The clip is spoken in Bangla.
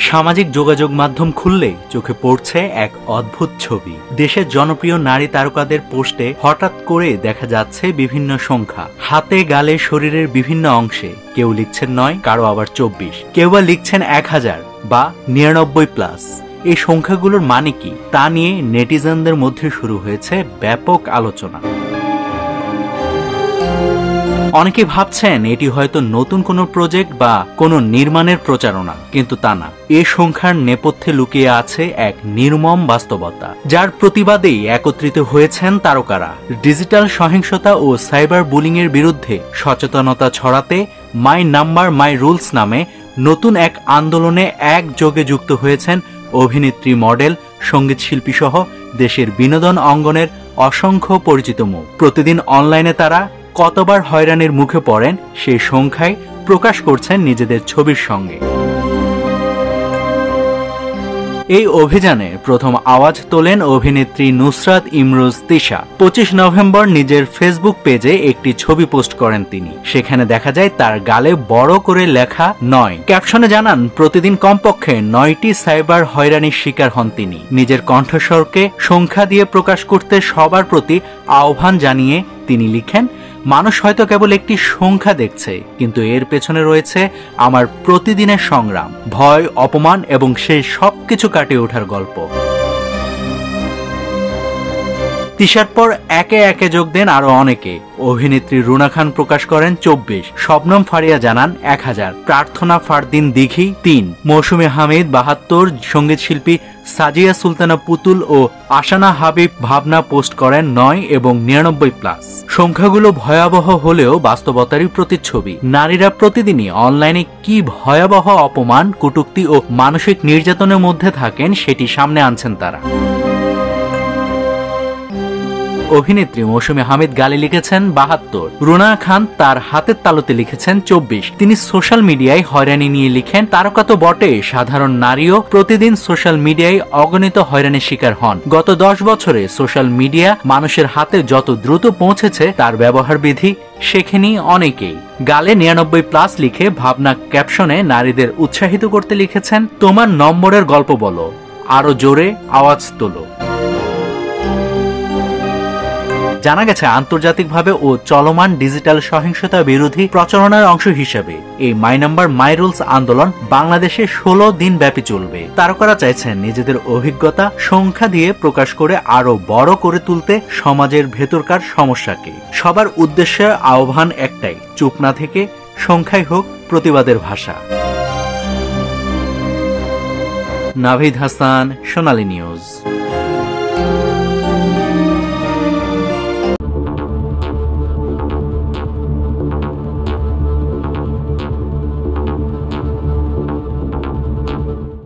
সামাজিক যোগাযোগ মাধ্যম খুললেই চোখে পড়ছে এক অদ্ভুত ছবি। দেশের জনপ্রিয় নারী তারকাদের পোস্টে হঠাৎ করে দেখা যাচ্ছে বিভিন্ন সংখ্যা, হাতে গালে শরীরের বিভিন্ন অংশে। কেউ লিখছেন 9, কারো আবার 24, কেউ বা লিখছেন 1000 বা 99+। এই সংখ্যাগুলোর মানে কি তা নিয়ে নেটিজেনদের মধ্যে শুরু হয়েছে ব্যাপক আলোচনা। অনেকে ভাবছেন এটি হয়তো নতুন কোনো প্রজেক্ট বা কোনো নির্মাণের প্রচারণা, কিন্তু তা না। এ সংখ্যার নেপথ্যে লুকিয়ে আছে এক নির্মম বাস্তবতা, যার প্রতিবাদেই একত্রিত হয়েছেন তারকারা। ডিজিটাল সহিংসতা ও সাইবার বুলিং এর বিরুদ্ধে সচেতনতা ছড়াতে মাই নাম্বার মাই রুলস নামে নতুন এক আন্দোলনে একযোগে যুক্ত হয়েছেন অভিনেত্রী, মডেল, সঙ্গীত শিল্পী সহ দেশের বিনোদন অঙ্গনের অসংখ্য পরিচিত মুখ। প্রতিদিন অনলাইনে তারা কতবার হয়রানির মুখে পড়েন সেই সংখ্যায় প্রকাশ করছেন নিজেদের ছবির সঙ্গে। এই অভিযানে প্রথম আওয়াজ তোলেন অভিনেত্রী নুসরাত ইমরোজ তিশা। 25 নভেম্বর নিজের ফেসবুক পেজে একটি ছবি পোস্ট করেন তিনি। সেখানে দেখা যায় তার গালে বড় করে লেখা 9। ক্যাপশনে জানান, প্রতিদিন কমপক্ষে 9টি সাইবার হয়রানির শিকার হন তিনি। নিজের কণ্ঠস্বরকে সংখ্যা দিয়ে প্রকাশ করতে সবার প্রতি আহ্বান জানিয়ে তিনি লিখেন, মানুষ হয়তো কেবল একটি সংখ্যা দেখছে, কিন্তু এর পেছনে রয়েছে আমার প্রতিদিনের সংগ্রাম, ভয়, অপমান এবং সেই সবকিছু কাটিয়ে ওঠার গল্প। তিশার পর একে একে যোগ দেন আরো অনেকে। অভিনেত্রী রুনা খান প্রকাশ করেন 24, শবনম ফারিয়া জানান 1000, প্রার্থনা ফারদিন দিঘি 3, মৌসুমী হামিদ 72, সঙ্গীত শিল্পী সাজিয়া সুলতানা পুতুল ও আশানা হাবিব ভাবনা পোস্ট করেন 9 এবং 99+। সংখ্যাগুলো ভয়াবহ হলেও বাস্তবতারই প্রতিচ্ছবি। নারীরা প্রতিদিনই অনলাইনে কি ভয়াবহ অপমান, কটূক্তি ও মানসিক নির্যাতনের মধ্যে থাকেন সেটি সামনে আনছেন তারা। অভিনেত্রী মৌসুমী হামিদ গালে লিখেছেন 72, রুনা খান তার হাতের তালুতে লিখেছেন 24। তিনি সোশ্যাল মিডিয়ায় হয়রানি নিয়ে লিখেন, তারকা তো বটে, সাধারণ নারীও প্রতিদিন সোশ্যাল মিডিয়ায় অগণিত হয়রানির শিকার হন। গত 10 বছরে সোশ্যাল মিডিয়া মানুষের হাতে যত দ্রুত পৌঁছেছে তার ব্যবহার বিধি শেখেনি অনেকেই। গালে 99+ লিখে ভাবনা ক্যাপশনে নারীদের উৎসাহিত করতে লিখেছেন, তোমার নম্বরের গল্প বলো, আরো জোরে আওয়াজ তোলো। জানা গেছে, আন্তর্জাতিকভাবে ও চলমান ডিজিটাল সহিংসতা বিরোধী প্রচারণার অংশ হিসেবে এই মাই নাম্বার মাই রুলস আন্দোলন বাংলাদেশে 16 দিন ব্যাপী চলবে। তারকারা চাইছেন নিজেদের অভিজ্ঞতা সংখ্যা দিয়ে প্রকাশ করে আরো বড় করে তুলতে সমাজের ভেতরকার সমস্যাকে। সবার উদ্দেশ্যে আহ্বান একটাই, চুপ না থেকে সংখ্যাই হোক প্রতিবাদের ভাষা। নাভিদ হাসান, সোনালী নিউজ।